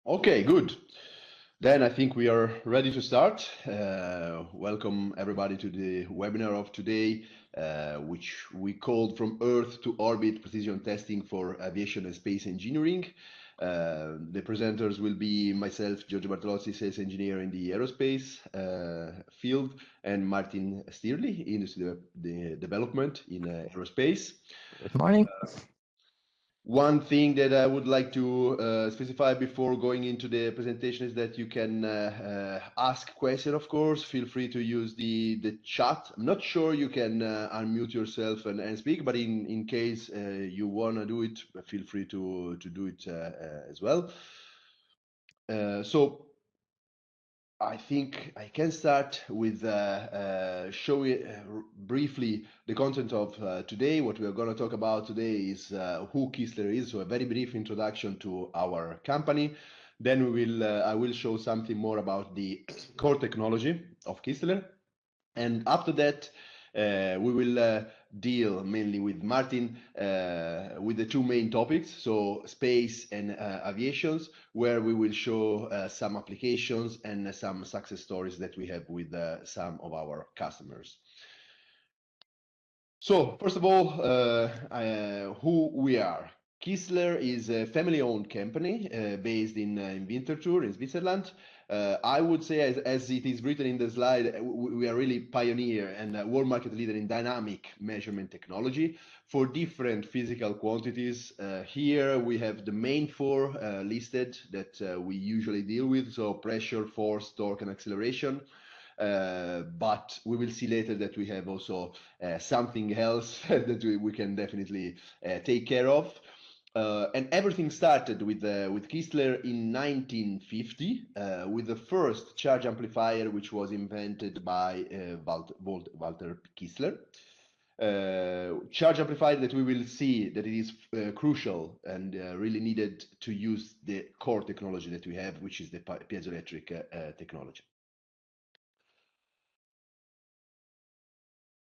Okay, good. Then I think we are ready to start. Welcome everybody to the webinar of today, which we called From Earth to Orbit Precision Testing for Aviation and Space Engineering. The presenters will be myself, Giorgio Bartolozzi, sales engineer in the aerospace field, and Martin Stirli, industry development in aerospace. Good morning. One thing that I would like to specify before going into the presentation is that you can ask questions, of course. Feel free to use the chat. I'm not sure you can unmute yourself and speak, but in case you want to do it, feel free to do it as well. So I think I can start with showing briefly the content of today. What we are going to talk about today is who Kistler is, so a very brief introduction to our company. Then I will show something more about the core technology of Kistler. And after that, we will deal mainly with Martin with the two main topics, so space and aviations, where we will show some applications and some success stories that we have with some of our customers. So first of all, who we are. Kistler is a family-owned company based in Winterthur in Switzerland. I would say, as it is written in the slide, we are really pioneer and a world market leader in dynamic measurement technology for different physical quantities. Here we have the main four listed that we usually deal with, so pressure, force, torque, and acceleration. But we will see later that we have also something else that we can definitely take care of. And everything started with Kistler in 1950 with the first charge amplifier, which was invented by Walter Kistler. Charge amplifier that we will see that it is crucial and really needed to use the core technology that we have, which is the piezoelectric technology.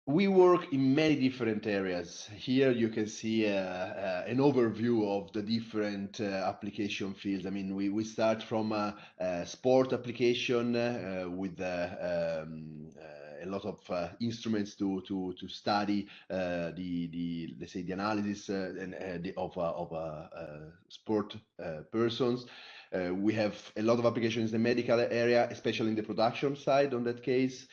We work in many different areas. Here you can see an overview of the different application fields. I mean, we start from a sport application with a lot of instruments to study the let's say the analysis of sport persons. We have a lot of applications in the medical area, especially in the production side on that case.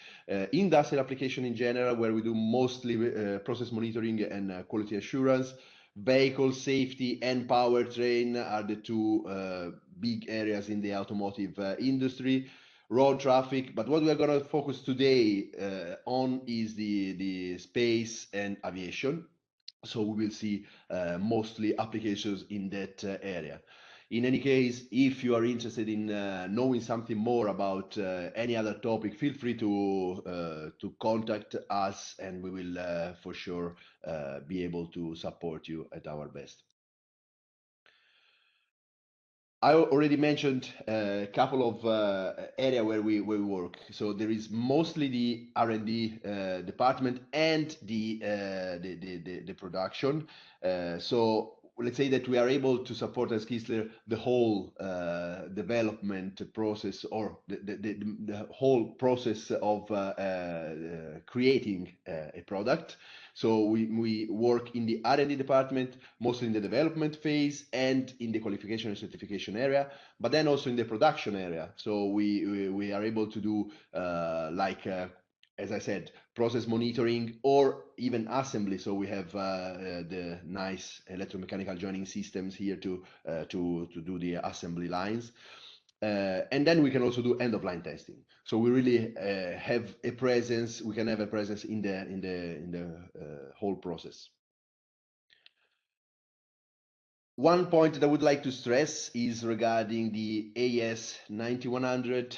Industrial application in general, where we do mostly process monitoring and quality assurance. Vehicle safety and powertrain are the two big areas in the automotive industry. Road traffic, but what we are going to focus today on is the space and aviation. So we will see mostly applications in that area. In any case, if you are interested in knowing something more about any other topic, feel free to contact us, and we will for sure be able to support you at our best. I already mentioned a couple of areas where we work. So there is mostly the R&D department and the production. So let's say that we are able to support as Kistler the whole development process, or the whole process of creating a product. So we work in the R&D department, mostly in the development phase and in the qualification and certification area, but then also in the production area. So we are able to do as I said, process monitoring or even assembly. So we have the nice electromechanical joining systems here to do the assembly lines. And then we can also do end-of-line testing. So we really have a presence. We can have a presence in the whole process. One point that I would like to stress is regarding the AS 9100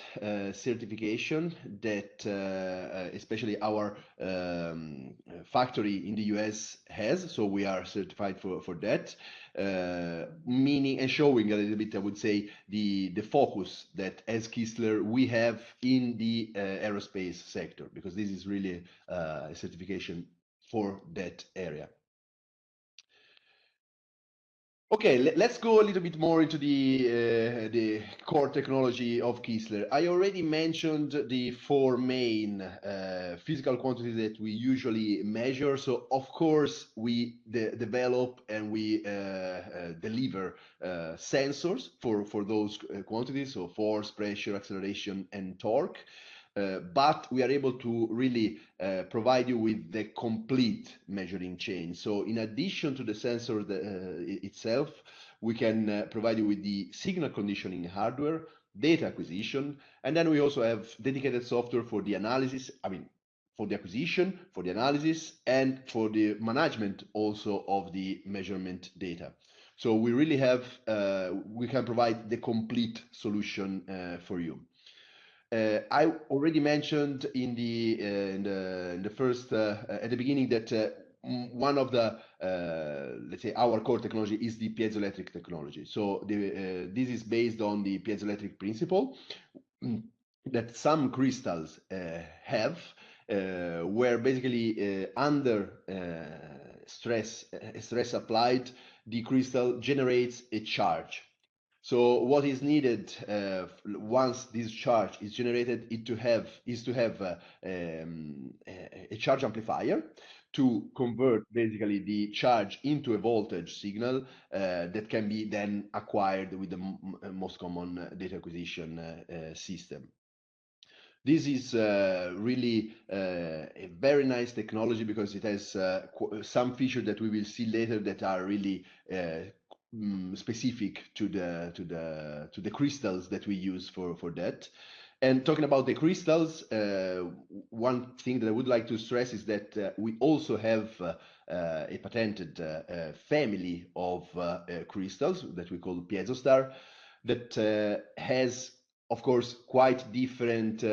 certification that especially our factory in the US has. So we are certified for that, meaning and showing a little bit, I would say, the focus that as Kistler we have in the aerospace sector, because this is really a certification for that area. Okay, let's go a little bit more into the core technology of Kistler. I already mentioned the four main physical quantities that we usually measure. So of course we develop and we deliver sensors for those quantities, so force, pressure, acceleration, and torque. But we are able to really provide you with the complete measuring chain. So in addition to the sensor itself, we can provide you with the signal conditioning hardware, data acquisition, and then we also have dedicated software for the analysis, I mean, for the acquisition, for the analysis, and for the management also of the measurement data. So we really have, we can provide the complete solution for you. I already mentioned in the first at the beginning that one of the let's say our core technology is the piezoelectric technology. So this is based on the piezoelectric principle that some crystals have, where basically under stress applied, the crystal generates a charge. So what is needed once this charge is generated is to have a charge amplifier to convert basically the charge into a voltage signal that can be then acquired with the most common data acquisition system. This is really a very nice technology because it has some features that we will see later that are really specific to the crystals that we use for that. And talking about the crystals, one thing that I would like to stress is that we also have a patented family of crystals that we call PiezoStar that has, of course, quite different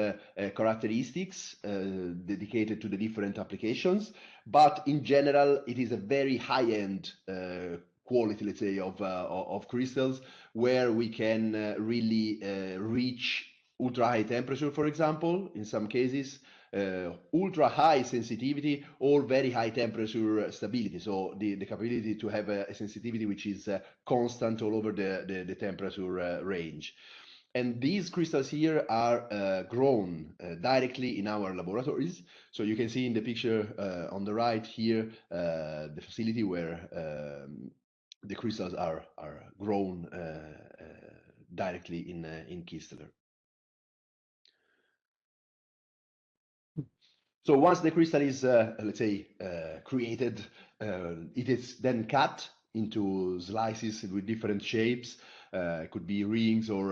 characteristics dedicated to the different applications. But in general, it is a very high-end quality, let's say, of crystals where we can really reach ultra high temperature, for example, in some cases, ultra high sensitivity or very high temperature stability. So the capability to have a sensitivity which is constant all over the temperature range. And these crystals here are grown directly in our laboratories. So you can see in the picture on the right here, the facility where the crystals are grown directly in Kistler. So once the crystal is, let's say, created, it is then cut into slices with different shapes. It could be rings or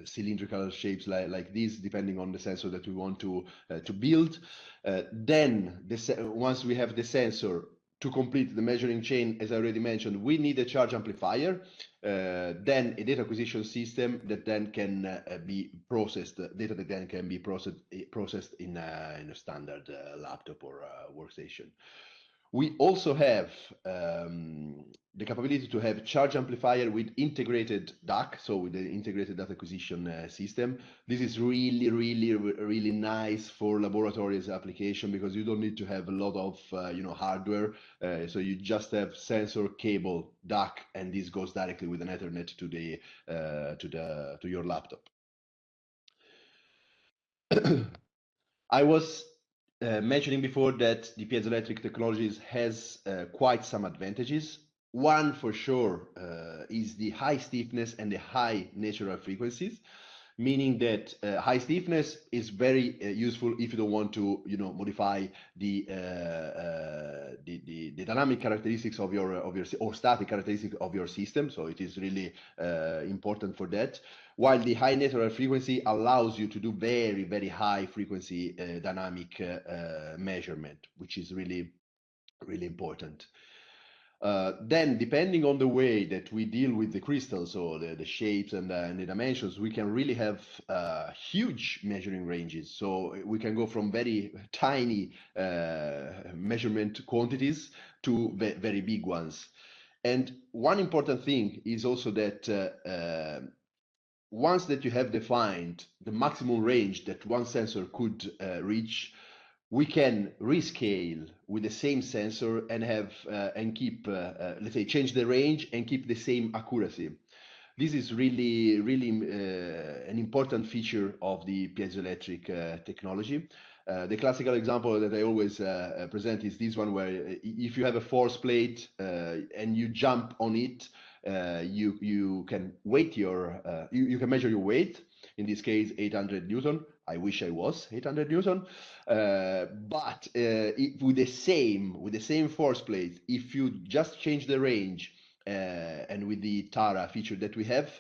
cylindrical shapes like this, depending on the sensor that we want to build. Then, once we have the sensor, to complete the measuring chain, as I already mentioned, we need a charge amplifier, then a data acquisition system that then can be processed, data that then can be processed in a standard laptop or workstation. We also have the capability to have charge amplifier with integrated DAC, so with the integrated data acquisition system. This is really nice for laboratories application because you don't need to have a lot of hardware. So you just have sensor, cable, DAC, and this goes directly with an Ethernet to your laptop. I was mentioning before that the piezoelectric technologies has quite some advantages. One for sure is the high stiffness and the high natural frequencies, meaning that high stiffness is very useful if you don't want to modify the dynamic characteristics of your or static characteristics of your system. So it is really important for that. While the high natural frequency allows you to do very high frequency dynamic measurement, which is really important. Then, depending on the way that we deal with the crystals, so the shapes and the dimensions, we can really have huge measuring ranges. So we can go from very tiny measurement quantities to very big ones. And one important thing is also that once that you have defined the maximum range that one sensor could reach, we can rescale with the same sensor and have and keep, let's say, change the range and keep the same accuracy. This is really an important feature of the piezoelectric technology. The classical example that I always present is this one, where if you have a force plate and you jump on it, you can weight you can measure your weight. In this case, 800 Newton. I wish I was 800 Newton, but with the same force plate, if you just change the range and with the Tara feature that we have,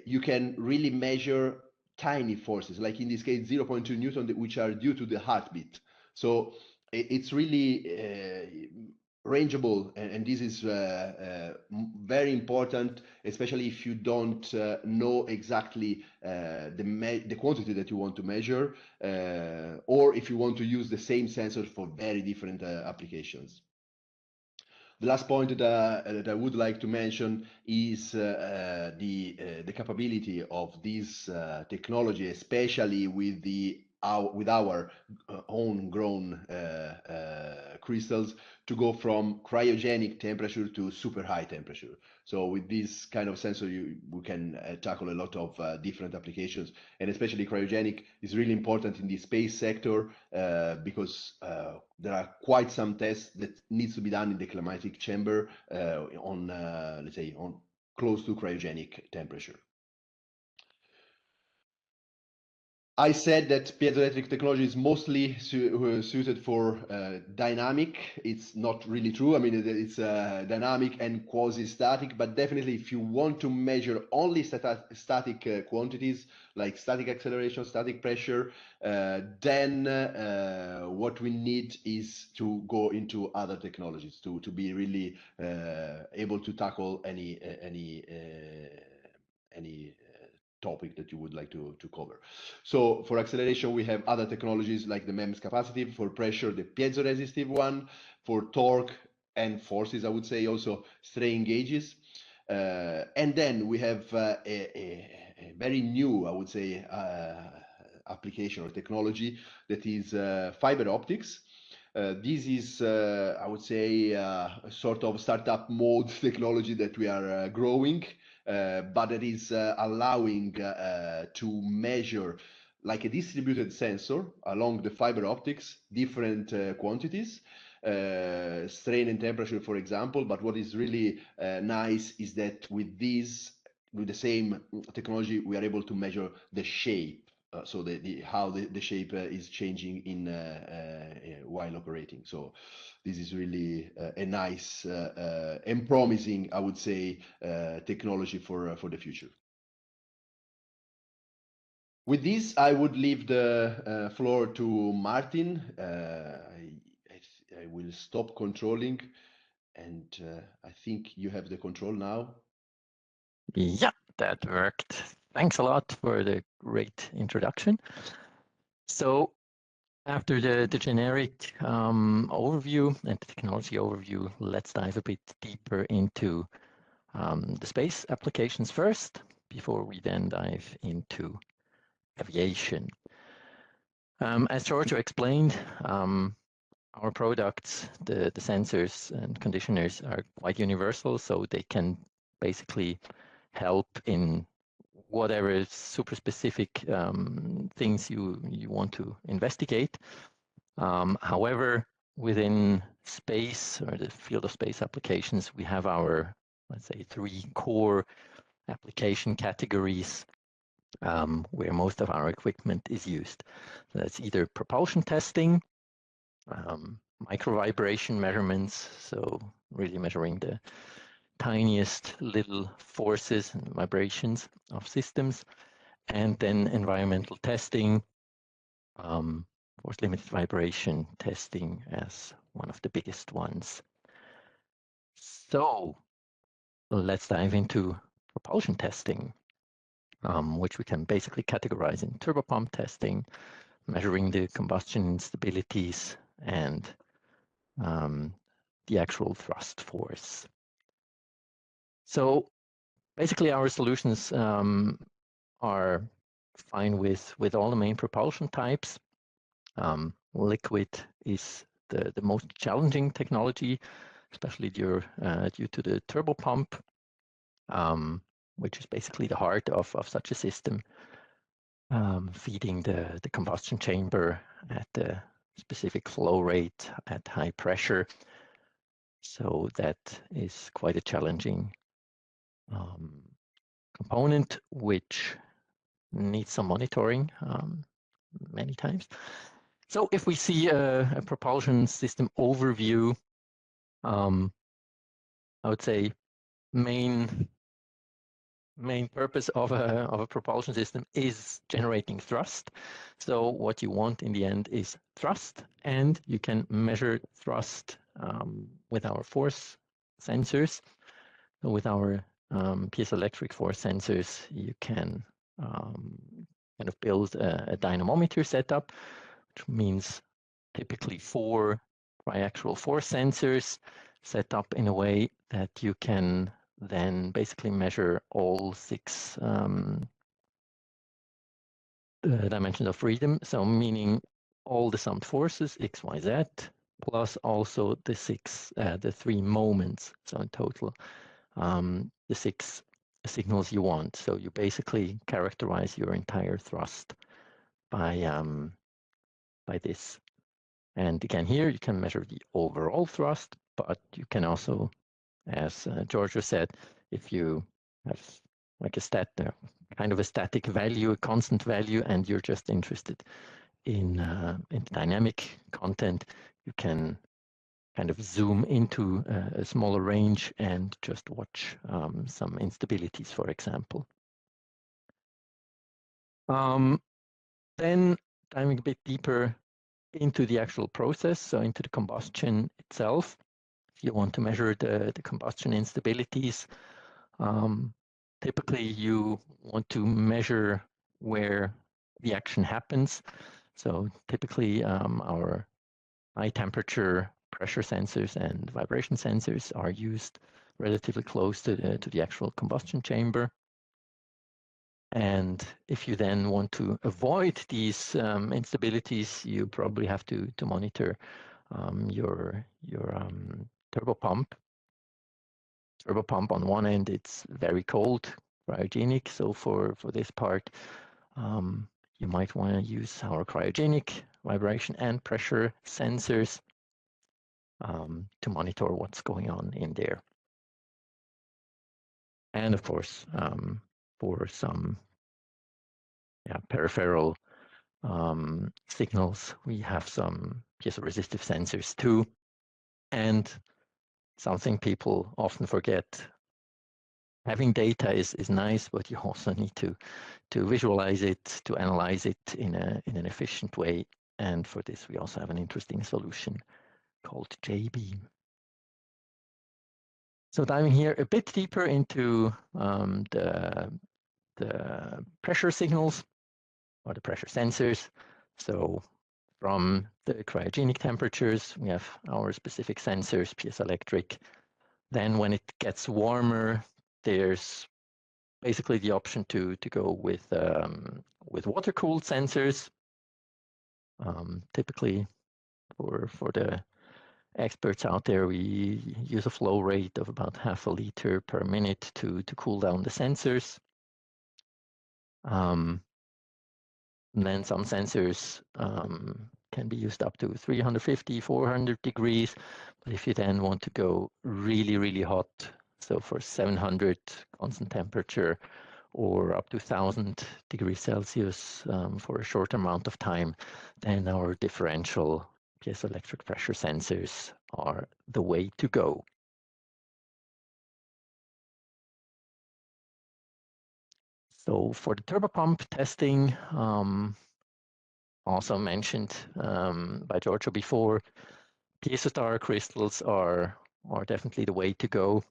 you can really measure tiny forces, like in this case 0.2 Newton, which are due to the heartbeat. So it's really rangeable, and this is very important, especially if you don't know exactly the quantity that you want to measure, or if you want to use the same sensor for very different applications. The last point that I would like to mention is the capability of this technology, especially with our own grown crystals, to go from cryogenic temperature to super high temperature. So with this kind of sensor, we can tackle a lot of different applications, and especially cryogenic is really important in the space sector because there are quite some tests that needs to be done in the climatic chamber on, let's say, on close to cryogenic temperature. I said that piezoelectric technology is mostly suited for dynamic. It's not really true. I mean, it's dynamic and quasi-static, but definitely if you want to measure only static quantities like static acceleration, static pressure, then what we need is to go into other technologies to be really able to tackle any topic that you would like to cover. So for acceleration, we have other technologies like the MEMS capacitive. For pressure, the piezoresistive one. For torque and forces, I would say also strain gauges. And then we have a very new, I would say, application or technology that is fiber optics. This is, I would say, a sort of startup mode technology that we are growing. But it is allowing to measure, like a distributed sensor along the fiber optics, different quantities, strain and temperature, for example. But what is really nice is that with the same technology, we are able to measure the shape. So how the shape is changing in while operating. So this is really a nice and promising, I would say, technology for the future. With this, I would leave the floor to Martin. I will stop controlling, and I think you have the control now. Yeah, that worked. Thanks a lot for the great introduction. So after the generic overview and the technology overview, let's dive a bit deeper into the space applications first, before we then dive into aviation. As Giorgio explained, our products, the sensors and conditioners, are quite universal, so they can basically help in whatever super specific things you want to investigate. However, within space or the field of space applications, we have our, let's say, 3 core application categories where most of our equipment is used. So that's either propulsion testing, microvibration measurements, so really measuring the tiniest little forces and vibrations of systems, and then environmental testing, force limited vibration testing as one of the biggest ones. So let's dive into propulsion testing, which we can basically categorize in turbopump testing, measuring the combustion instabilities, and the actual thrust force. So basically our solutions are fine with all the main propulsion types. Liquid is the most challenging technology, especially due to the turbo pump, which is basically the heart of such a system, feeding the combustion chamber at the specific flow rate at high pressure. So that is quite a challenging component, which needs some monitoring many times. So if we see a propulsion system overview, I would say main purpose of a propulsion system is generating thrust. So what you want in the end is thrust, and you can measure thrust with our force sensors. So with our piezoelectric force sensors, you can kind of build a dynamometer setup, which means typically 4 triaxial force sensors set up in a way that you can then basically measure all 6 dimensions of freedom. So meaning all the summed forces, x, y, z, plus also the 3 moments. So in total, the 6 signals you want. So you basically characterize your entire thrust by this. And again, here you can measure the overall thrust, but you can also, as Giorgio said, if you have like kind of a static value, a constant value, and you're just interested in dynamic content, you can kind of zoom into a smaller range and just watch some instabilities, for example. Then diving a bit deeper into the actual process, so into the combustion itself. If you want to measure the combustion instabilities, typically you want to measure where the action happens. So typically our high temperature pressure sensors and vibration sensors are used relatively close to the actual combustion chamber. And if you then want to avoid these instabilities, you probably have to monitor your turbo pump. Turbo pump on one end, it's very cold, cryogenic. So for this part, you might want to use our cryogenic vibration and pressure sensors to monitor what's going on in there. And of course, for some peripheral signals, we have some piezoresistive sensors too. And something people often forget, having data is nice, but you also need to visualize it, to analyze it in an efficient way. And for this, we also have an interesting solution called JBeam. So diving here a bit deeper into the pressure signals or the pressure sensors. So from the cryogenic temperatures, we have our specific sensors, piezoelectric. Then when it gets warmer, there's basically the option to go with water-cooled sensors. Typically, for the experts out there, we use a flow rate of about 0.5 liter per minute to cool down the sensors. And then some sensors can be used up to 350, 400 degrees. But if you then want to go really, really hot, so for 700 constant temperature or up to 1,000 degrees Celsius for a short amount of time, then our differential piezoelectric pressure sensors are the way to go. So for the turbopump testing, also mentioned by Giorgio before, piezostar crystals are definitely the way to go.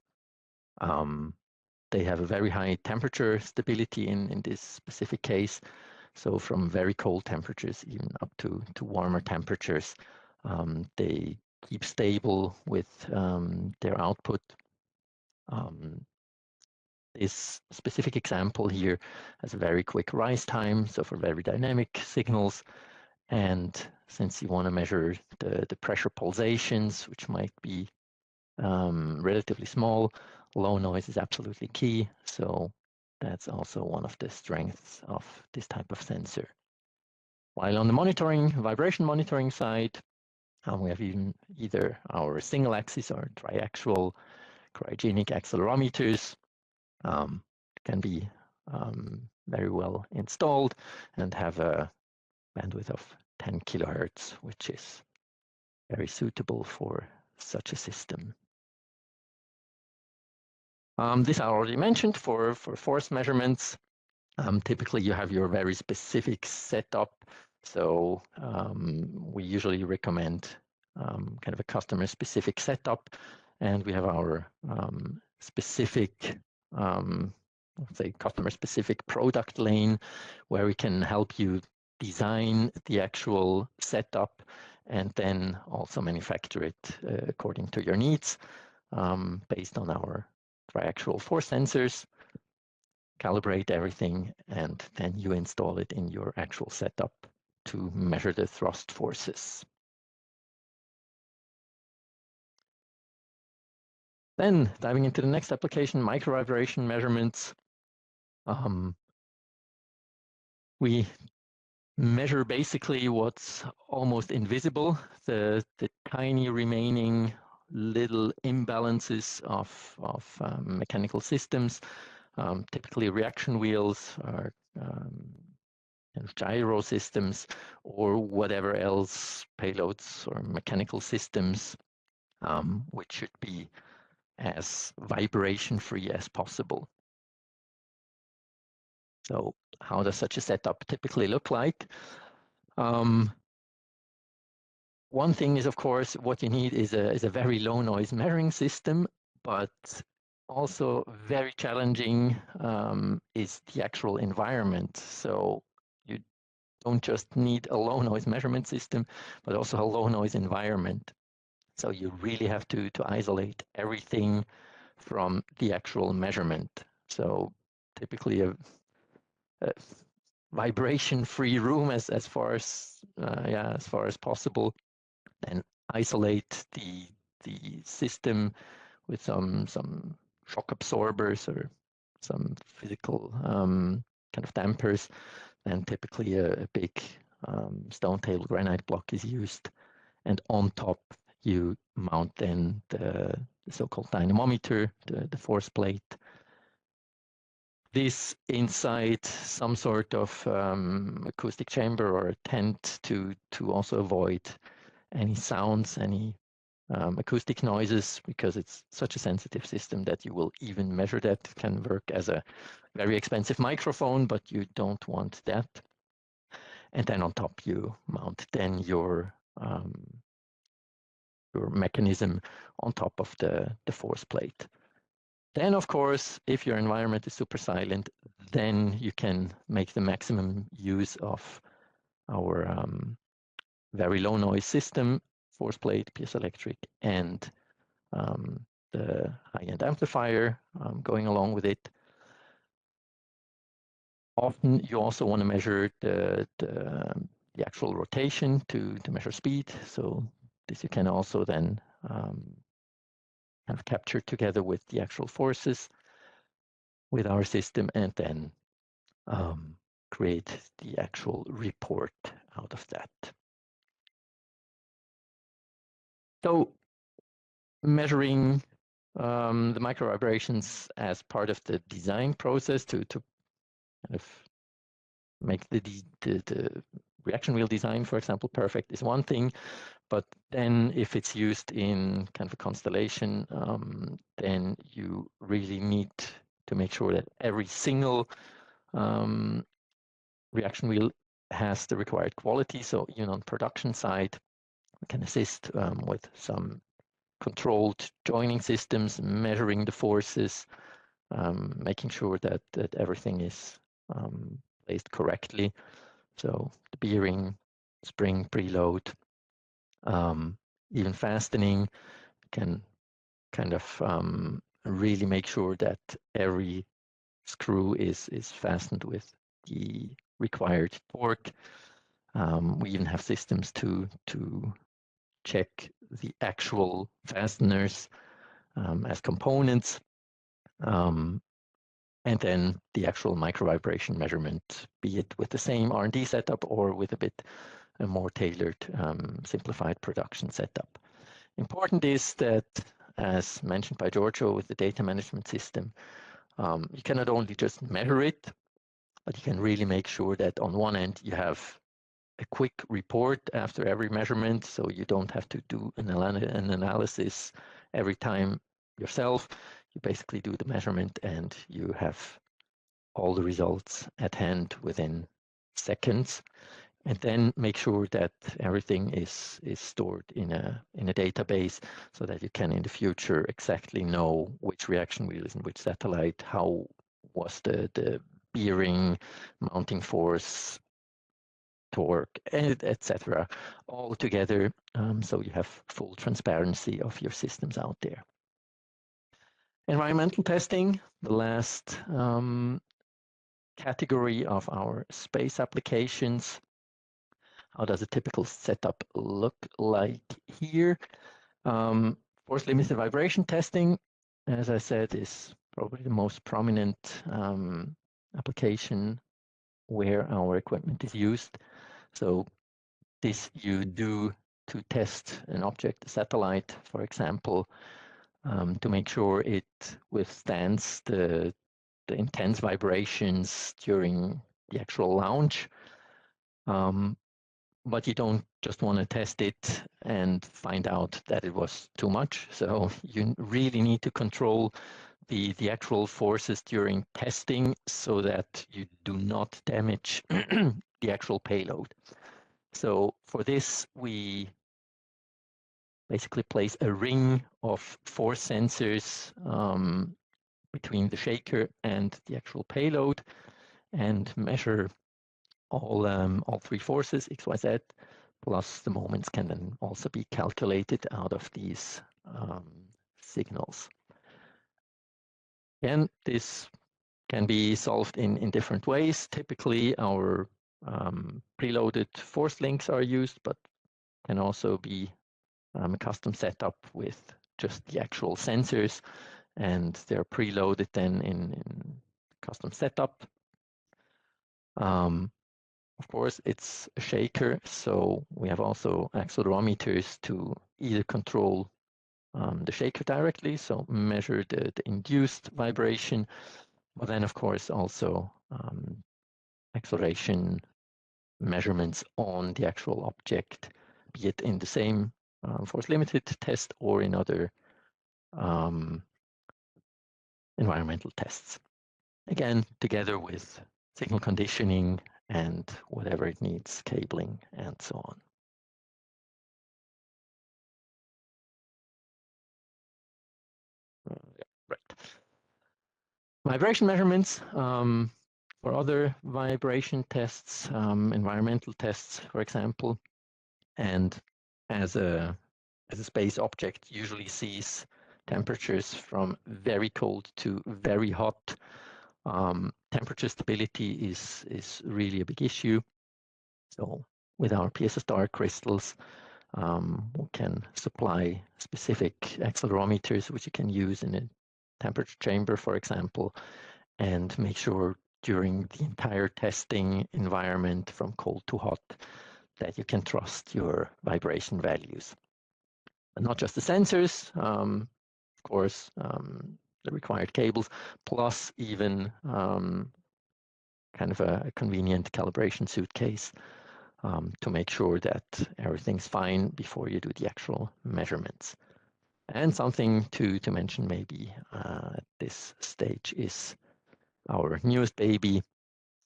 They have a very high temperature stability in this specific case. So from very cold temperatures, even up to warmer temperatures, they keep stable with their output. This specific example here has a very quick rise time, so for very dynamic signals, And since you want to measure the pressure pulsations, which might be relatively small, low noise is absolutely key. So that's also one of the strengths of this type of sensor. While on the monitoring, vibration monitoring side, we have either our single axis or triaxial cryogenic accelerometers. Can be very well installed and have a bandwidth of 10 kilohertz, which is very suitable for such a system. This I already mentioned for force measurements. Typically, you have your very specific setup. So we usually recommend kind of a customer-specific setup, and we have our specific, let's say, customer-specific product lane, where we can help you design the actual setup and then also manufacture it according to your needs, based on our triaxial force sensors, calibrate everything, and then you install it in your actual setup to measure the thrust forces. Then diving into the next application, microvibration measurements. We measure basically what's almost invisible, the tiny remaining little imbalances of mechanical systems, typically reaction wheels or gyro systems or whatever else, payloads or mechanical systems, which should be as vibration-free as possible. So how does such a setup typically look like? One thing is, of course, what you need is a very low noise measuring system, but also very challenging is the actual environment. So you don't just need a low noise measurement system, but also a low noise environment. So you really have to isolate everything from the actual measurement. So typically a vibration-free room as far as possible, and isolate the system with some shock absorbers or some physical kind of dampers. And typically a big stone table granite block is used, and on top you mount then the so-called dynamometer, the force plate. This inside some sort of acoustic chamber or a tent to also avoid any sounds, any acoustic noises, because it's such a sensitive system that you will even measure that. It can work as a very expensive microphone, but you don't want that. And then on top you mount then your mechanism on top of the force plate. Then, of course, if your environment is super silent, then you can make the maximum use of our very low noise system, force plate, piezoelectric, and the high-end amplifier going along with it. Often you also want to measure the actual rotation to measure speed. So this you can also then have captured together with the actual forces with our system, and then create the actual report out of that. So measuring the micro vibrations as part of the design process to kind of make the reaction wheel design, for example, perfect is one thing. But then if it's used in kind of a constellation, then you really need to make sure that every single reaction wheel has the required quality. So even on production side, we can assist with some controlled joining systems, measuring the forces, making sure that everything is placed correctly. So the bearing, spring, preload, even fastening can kind of really make sure that every screw is fastened with the required torque. We even have systems to check the actual fasteners as components, and then the actual micro vibration measurement, be it with the same R&D setup or with a bit more tailored, simplified production setup. Important is that, as mentioned by Giorgio with the data management system, you cannot only just measure it, but you can really make sure that on one end you have a quick report after every measurement, so you don't have to do an analysis every time yourself. You basically do the measurement and you have all the results at hand within seconds, and then make sure that everything is stored in a database so that you can in the future exactly know which reaction wheel is in which satellite, how was the bearing, mounting force, torque, etc., all together, so you have full transparency of your systems out there. Environmental testing, the last category of our space applications. How does a typical setup look like here? Force limited vibration testing, as I said, is probably the most prominent application where our equipment is used. So this you do to test an object, a satellite, for example, to make sure it withstands the intense vibrations during the actual launch. But you don't just want to test it and find out that it was too much. So you really need to control the actual forces during testing so that you do not damage the actual payload. So for this, we basically place a ring of force sensors between the shaker and the actual payload and measure all three forces, X, Y, Z, plus the moments can then also be calculated out of these signals. Again, this can be solved in different ways. Typically, our preloaded force links are used, but can also be a custom setup with just the actual sensors, and they're preloaded then in custom setup. Of course, it's a shaker, so we have also accelerometers to either control the shaker directly, so measure the induced vibration, but then, of course, also acceleration measurements on the actual object, be it in the same force limited test or in other environmental tests. Again, together with signal conditioning and whatever it needs, cabling and so on. Right. Vibration measurements for other vibration tests, environmental tests, for example, and as a space object usually sees temperatures from very cold to very hot. Temperature stability is really a big issue. So with our PSS star crystals, we can supply specific accelerometers which you can use in a temperature chamber, for example, and make sure during the entire testing environment from cold to hot that you can trust your vibration values. And not just the sensors, of course, the required cables, plus even kind of a convenient calibration suitcase to make sure that everything's fine before you do the actual measurements. And something to mention maybe at this stage is our newest baby,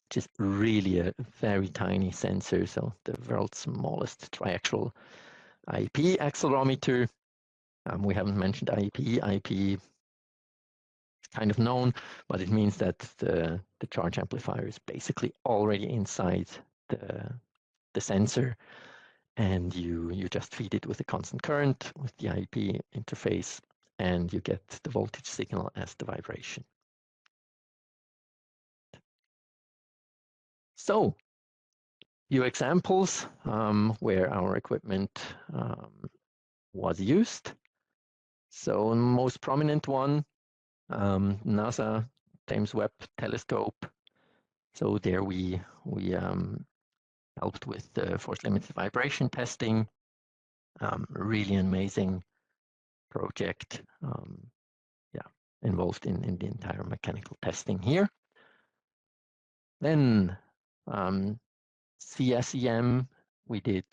which is really a very tiny sensor, so the world's smallest triaxial IEP accelerometer. We haven't mentioned IEP. IEP is kind of known, but it means that the charge amplifier is basically already inside the sensor, and you just feed it with a constant current with the IEP interface, and you get the voltage signal as the vibration. So Few examples where our equipment was used. So the most prominent one, NASA James Webb Telescope. So there we helped with the force limited vibration testing. Really amazing project. Involved in the entire mechanical testing here. Then CSEM, we did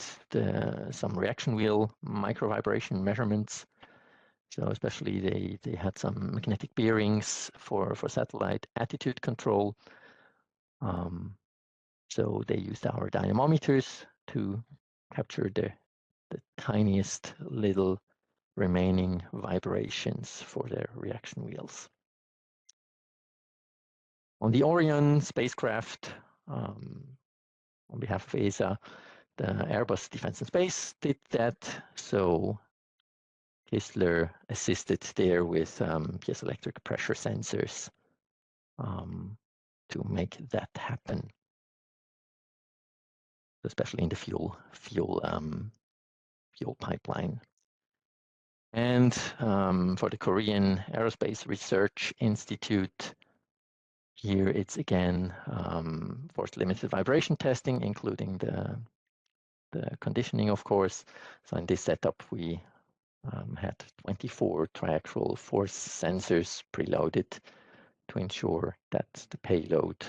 some reaction wheel micro vibration measurements. So especially they had some magnetic bearings for satellite attitude control. So they used our dynamometers to capture the tiniest little remaining vibrations for their reaction wheels. On the Orion spacecraft, on behalf of ESA, the Airbus Defence and Space did that. So Kistler assisted there with piezoelectric pressure sensors to make that happen, especially in the fuel pipeline. And for the Korean Aerospace Research Institute, here it's again force limited vibration testing, including the conditioning, of course. So in this setup, we had 24 triaxial force sensors preloaded to ensure that the payload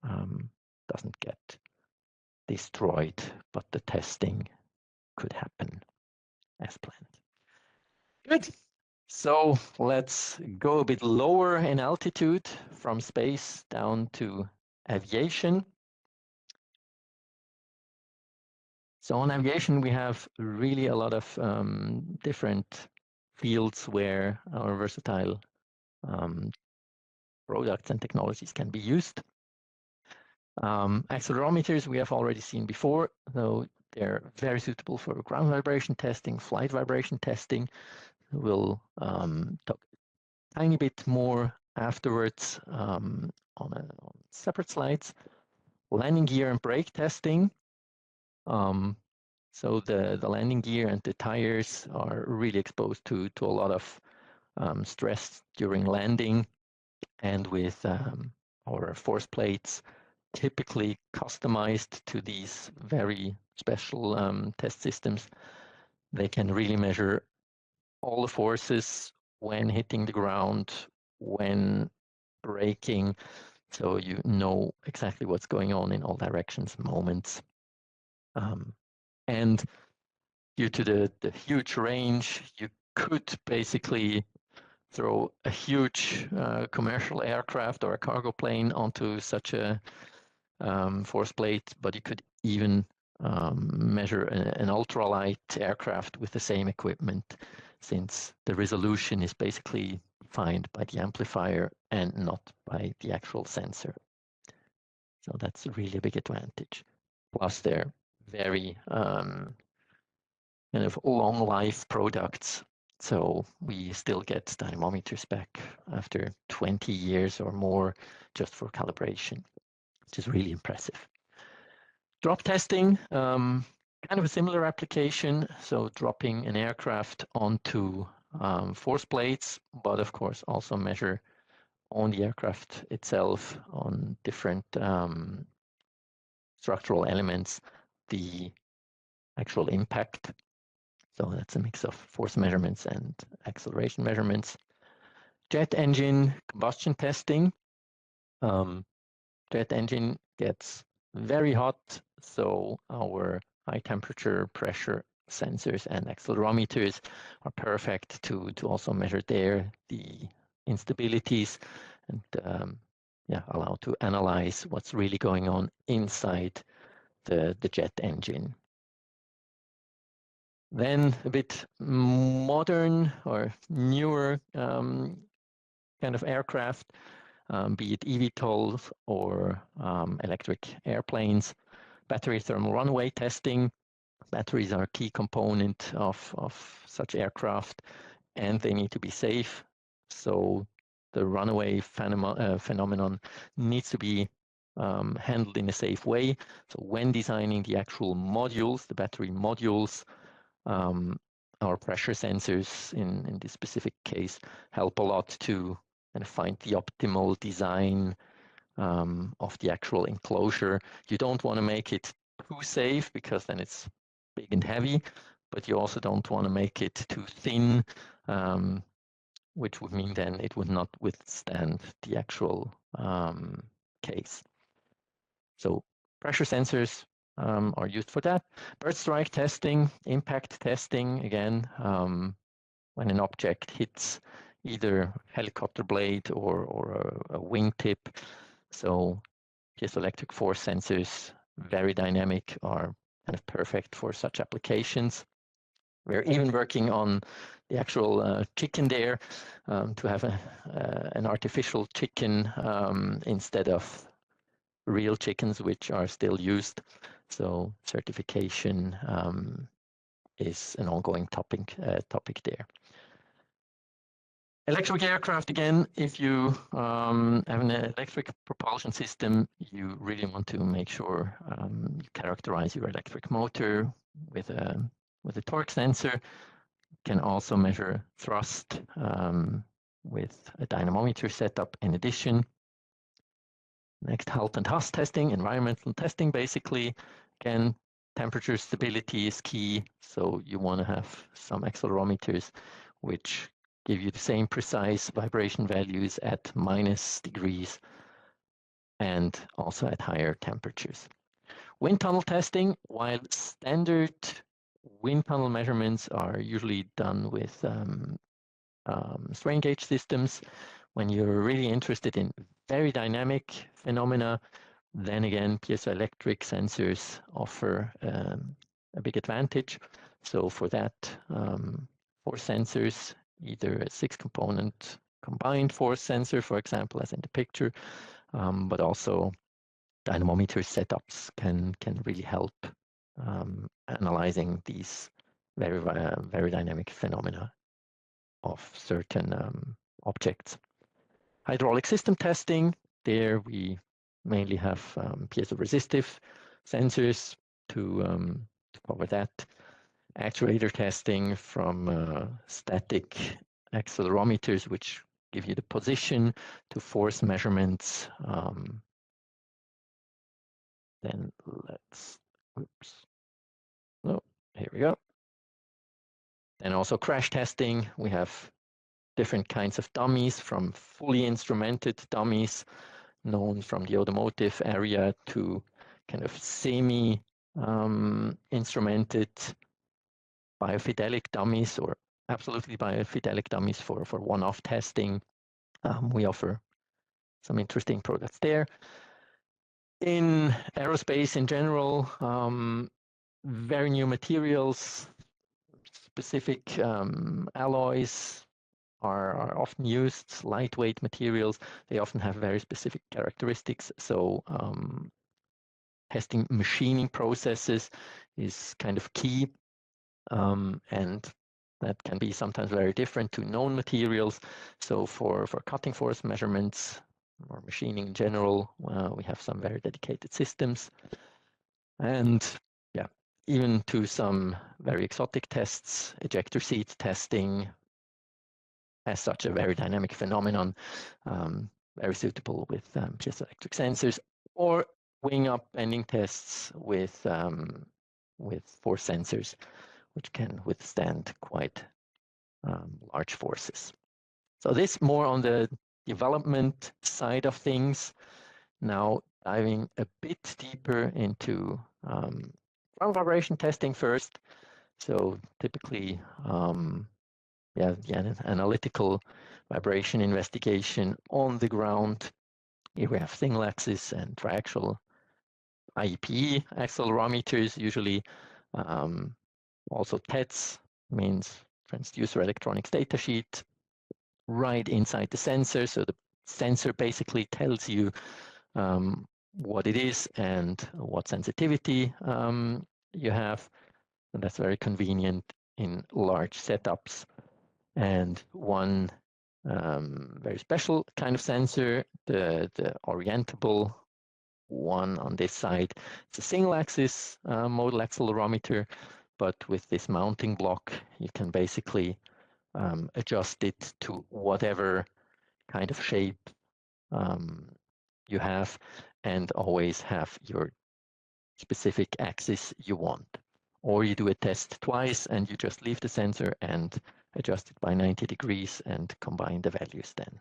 doesn't get destroyed, but the testing could happen as planned. Good. So let's go a bit lower in altitude from space down to aviation. So on aviation, we have really a lot of different fields where our versatile products and technologies can be used. Accelerometers we have already seen before, though they're very suitable for ground vibration testing, flight vibration testing. We'll talk a tiny bit more afterwards on separate slides. Landing gear and brake testing. So the landing gear and the tires are really exposed to a lot of stress during landing, and with our force plates typically customized to these very special test systems, they can really measure all the forces when hitting the ground, when braking, so you know exactly what's going on in all directions, moments. And due to the huge range, you could basically throw a huge commercial aircraft or a cargo plane onto such a force plate, but you could even measure an ultralight aircraft with the same equipment, since the resolution is basically defined by the amplifier and not by the actual sensor. So that's really a big advantage. Plus, they're very kind of long life products. So we still get dynamometers back after 20 years or more just for calibration, which is really impressive. Drop testing, kind of a similar application. So dropping an aircraft onto force plates, but of course also measure on the aircraft itself, on different structural elements, the actual impact. So that's a mix of force measurements and acceleration measurements. Jet engine combustion testing. Jet engine gets very hot, so our high temperature pressure sensors and accelerometers are perfect to also measure there the instabilities and allow to analyze what's really going on inside the jet engine. Then a bit modern or newer kind of aircraft, be it eVTOLs or electric airplanes. Battery thermal runaway testing. Batteries are a key component of such aircraft, and they need to be safe. So the runaway phenomenon needs to be handled in a safe way. So when designing the actual modules, the battery modules, our pressure sensors in this specific case help a lot to kind of find the optimal design of the actual enclosure. You don't want to make it too safe because then it's big and heavy, but you also don't want to make it too thin, which would mean then it would not withstand the actual case. So pressure sensors are used for that. Bird strike testing, impact testing, again, when an object hits either helicopter blade or a wingtip. So piezoelectric force sensors, very dynamic, are kind of perfect for such applications. We're even working on the actual chicken there to have an artificial chicken instead of real chickens, which are still used. So certification is an ongoing topic there. Electric aircraft, again, if you have an electric propulsion system, you really want to make sure you characterize your electric motor with a torque sensor. You can also measure thrust with a dynamometer setup in addition. Next, Halt and Hass testing, environmental testing, basically. Again, temperature stability is key, so you want to have some accelerometers which give you the same precise vibration values at -degrees and also at higher temperatures. Wind tunnel testing, while standard wind tunnel measurements are usually done with strain gauge systems, when you're really interested in very dynamic phenomena, then again, piezoelectric sensors offer a big advantage. So for that, force sensors, either a 6-component combined force sensor, for example, as in the picture, but also dynamometer setups can really help analyzing these very dynamic phenomena of certain objects. Hydraulic system testing, there we mainly have piezoresistive sensors to cover that. Actuator testing from static accelerometers, which give you the position to force measurements. Then let's, oops, no, here we go. Then also crash testing, we have different kinds of dummies, from fully instrumented dummies known from the automotive area to kind of semi instrumented biofidelic dummies or absolutely biofidelic dummies for one-off testing. We offer some interesting products there. In aerospace in general, very new materials, specific alloys are often used, lightweight materials. They often have very specific characteristics. So testing machining processes is kind of key. And that can be sometimes very different to known materials. So for cutting force measurements or machining in general, we have some very dedicated systems. And yeah, even to some very exotic tests, ejector seat testing, as such a very dynamic phenomenon, very suitable with piezoelectric sensors, or wing up bending tests with force sensors, which can withstand quite large forces. So this more on the development side of things. Now diving a bit deeper into ground vibration testing first. So typically, the analytical vibration investigation on the ground. Here we have single axis and triaxial IEPE accelerometers, usually also TEDS, means transducer electronics data sheet, right inside the sensor. So the sensor basically tells you what it is and what sensitivity you have. And that's very convenient in large setups. And one very special kind of sensor, the orientable one on this side. It's a single axis modal accelerometer, but with this mounting block, you can basically adjust it to whatever kind of shape you have, and always have your specific axis you want. Or you do a test twice and you just leave the sensor and adjust it by 90 degrees and combine the values then.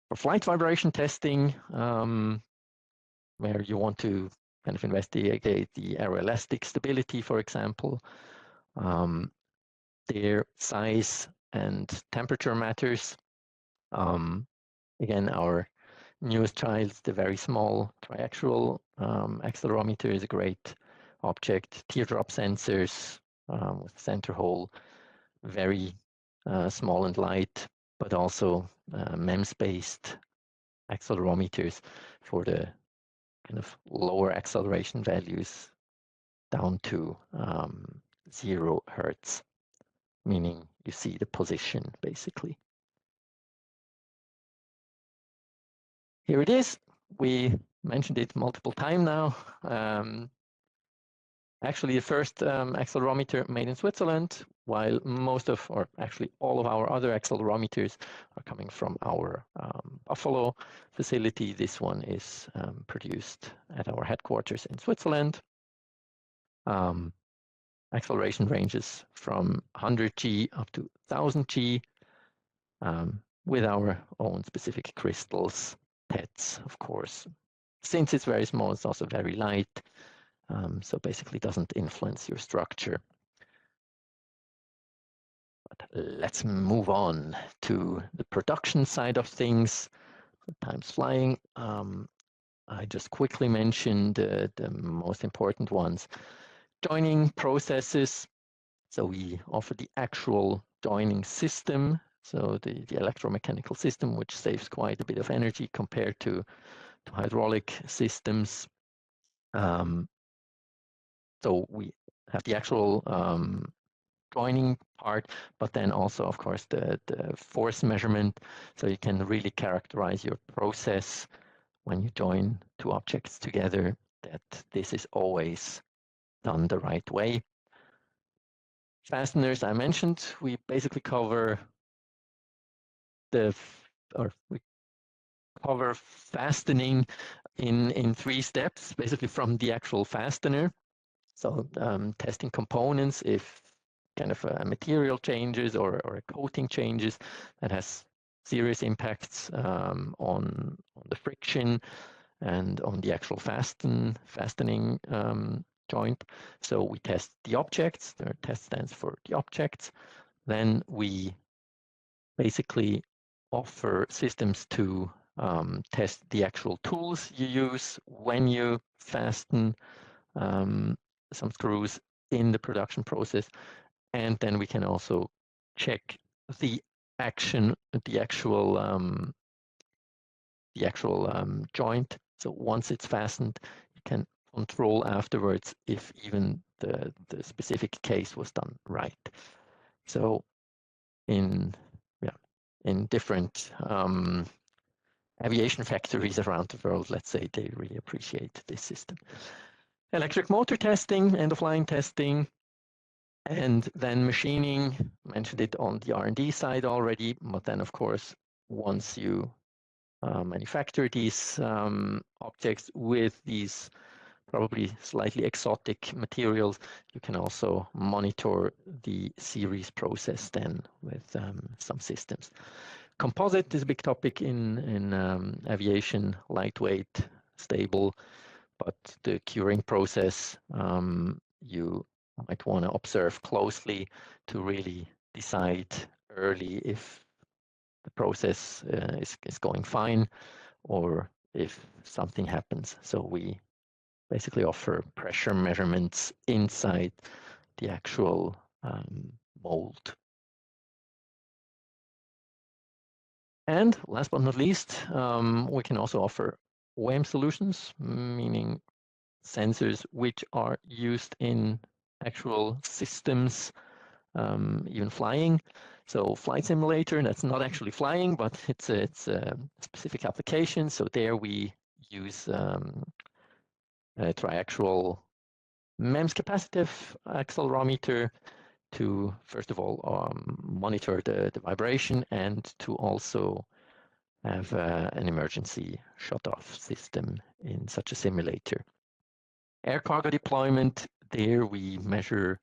For flight vibration testing, where you want to kind of investigate the aeroelastic stability, for example, their size and temperature matters. Again, our newest child, the very small triaxial accelerometer, is a great object. Teardrop sensors with center hole, very small and light, but also MEMS-based accelerometers for the kind of lower acceleration values down to 0 hertz, meaning you see the position basically. Here it is. We mentioned it multiple times now. Actually, the first accelerometer made in Switzerland, while most of, or actually all of our other accelerometers are coming from our Buffalo facility. This one is produced at our headquarters in Switzerland. Acceleration ranges from 100G up to 1000G with our own specific crystals, TETs, of course. Since it's very small, it's also very light. So basically doesn't influence your structure. But let's move on to the production side of things. Time's flying. I just quickly mentioned the most important ones. Joining processes. So we offer the actual joining system. So the electromechanical system, which saves quite a bit of energy compared to hydraulic systems. So we have the actual joining part, but then also, of course, the force measurement. So you can really characterize your process when you join two objects together, that this is always done the right way. Fasteners, I mentioned, we basically cover we cover fastening in 3 steps, basically from the actual fastener. So testing components, if kind of a material changes or a coating changes, that has serious impacts on the friction and on the actual fastening joint. So we test the objects. The test stands for the objects. Then we basically offer systems to test the actual tools you use when you fasten some screws in the production process, and then we can also check the actual joint. So once it's fastened, you can control afterwards if even the specific case was done right. So in different aviation factories around the world, let's say, they really appreciate this system. Electric motor testing, end-of-line testing, and then machining. Mentioned it on the R&D side already, but then of course, once you manufacture these objects with these probably slightly exotic materials, you can also monitor the series process then with some systems. Composite is a big topic in aviation, lightweight, stable, but the curing process you might want to observe closely to really decide early if the process is going fine or if something happens. So we basically offer pressure measurements inside the actual mold. And last but not least, we can also offer OEM solutions, meaning sensors which are used in actual systems, even flying. So flight simulator, that's not actually flying, but it's a specific application. So there we use a triaxial MEMS capacitive accelerometer to, first of all, monitor the vibration and to also have an emergency shut-off system in such a simulator. Air cargo deployment, there we measure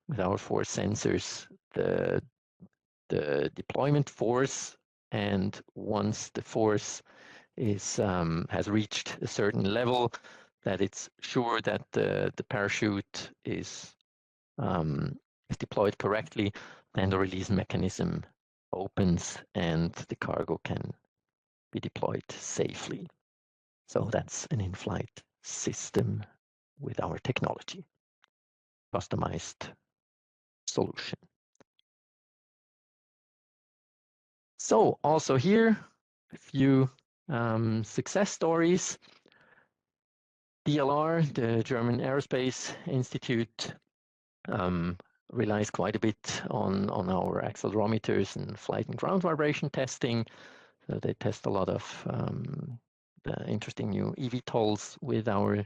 with our force sensors the deployment force, and once the force is has reached a certain level, that it's sure that the parachute is deployed correctly, then the release mechanism opens and the cargo can be deployed safely. So that's an in-flight system with our technology, customized solution. So also here, a few success stories. DLR, the German Aerospace Institute, relies quite a bit on our accelerometers and flight and ground vibration testing. So they test a lot of the interesting new eVTOLs with our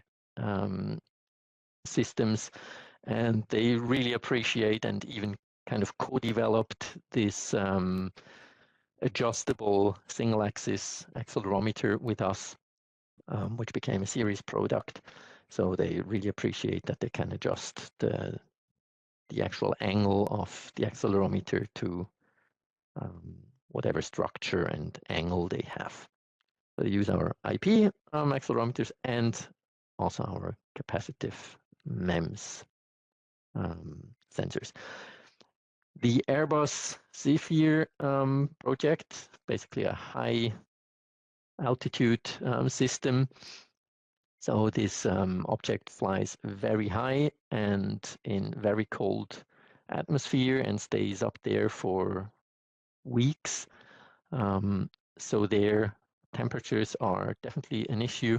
systems, and they really appreciate and even kind of co-developed this adjustable single-axis accelerometer with us, which became a series product. So they really appreciate that they can adjust the actual angle of the accelerometer to whatever structure and angle they have. So they use our IP accelerometers and also our capacitive MEMS sensors. The Airbus Zephyr project, basically a high altitude system. So this object flies very high and in very cold atmosphere and stays up there for weeks. So their temperatures are definitely an issue.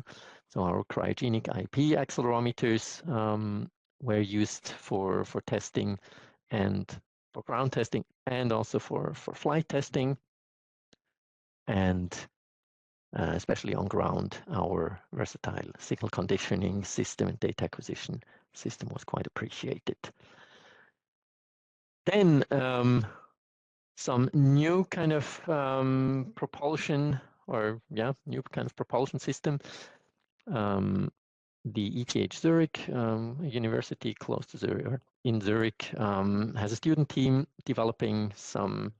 So our cryogenic IP accelerometers were used for testing and for ground testing and also for flight testing. And especially on ground, our versatile signal conditioning system and data acquisition system was quite appreciated. Then some new kind of propulsion, or new kind of propulsion system. The ETH Zurich, a university close to Zurich, or in Zurich, has a student team developing some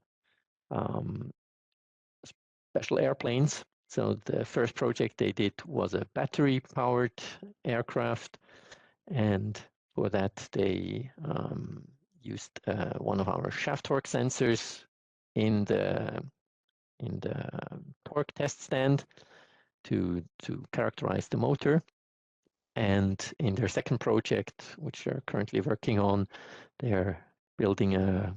special airplanes. So the first project they did was a battery-powered aircraft, and for that they used one of our shaft torque sensors in the torque test stand to characterize the motor. And in their second project, which they're currently working on, they're building a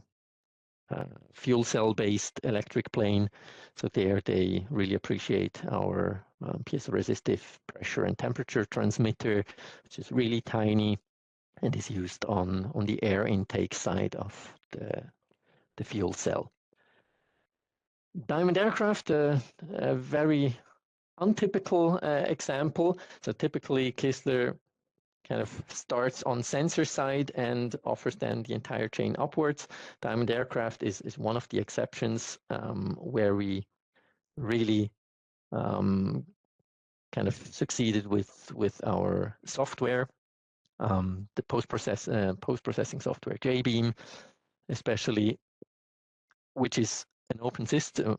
fuel cell-based electric plane. So there they really appreciate our piezoresistive pressure and temperature transmitter, which is really tiny and is used on the air intake side of the fuel cell. Diamond Aircraft, a very untypical example. So typically Kistler kind of starts on sensor side and offers then the entire chain upwards. Diamond Aircraft is one of the exceptions where we really kind of succeeded with our software, the post-processing software JBeam, especially, which is an open system.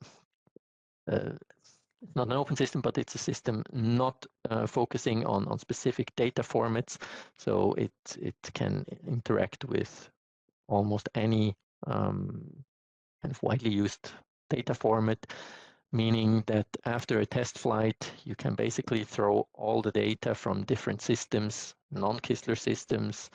It's not an open system, but it's a system not focusing on specific data formats. So it can interact with almost any kind of widely used data format, meaning that after a test flight, you can basically throw all the data from different systems, non-Kistler systems,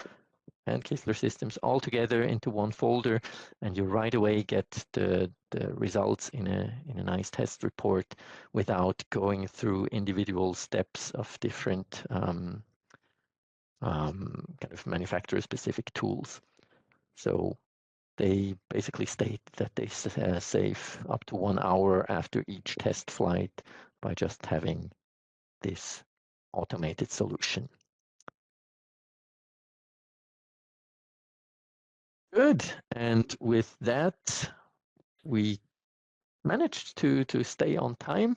and Kistler systems all together into one folder, and you right away get the results in a nice test report without going through individual steps of different kind of manufacturer-specific tools. So they basically state that they save up to 1 hour after each test flight by just having this automated solution. Good. And with that, we managed to stay on time.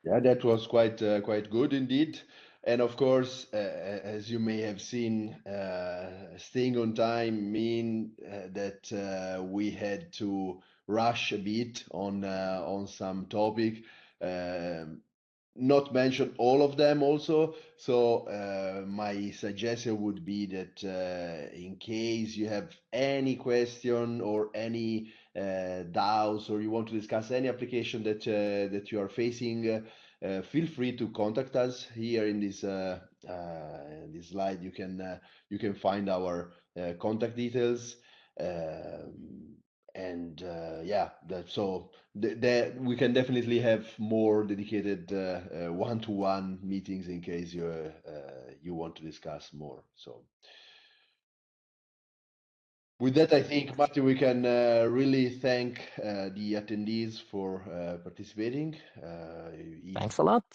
Yeah, that was quite good indeed. And of course, as you may have seen, staying on time mean that we had to rush a bit on some topic. Um, Not mention all of them also. So my suggestion would be that in case you have any question or any doubts, or you want to discuss any application that you are facing, feel free to contact us here in this slide. You can find our contact details. And yeah, that we can definitely have more dedicated one-to-one meetings in case you want to discuss more. So with that, I think, Martin, we can really thank the attendees for participating. Thanks a lot.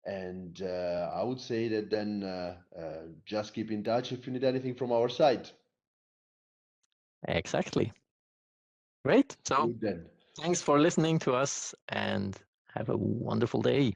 And I would say that then just keep in touch if you need anything from our side. Exactly. Great. So Good then. thanks for listening to us and have a wonderful day.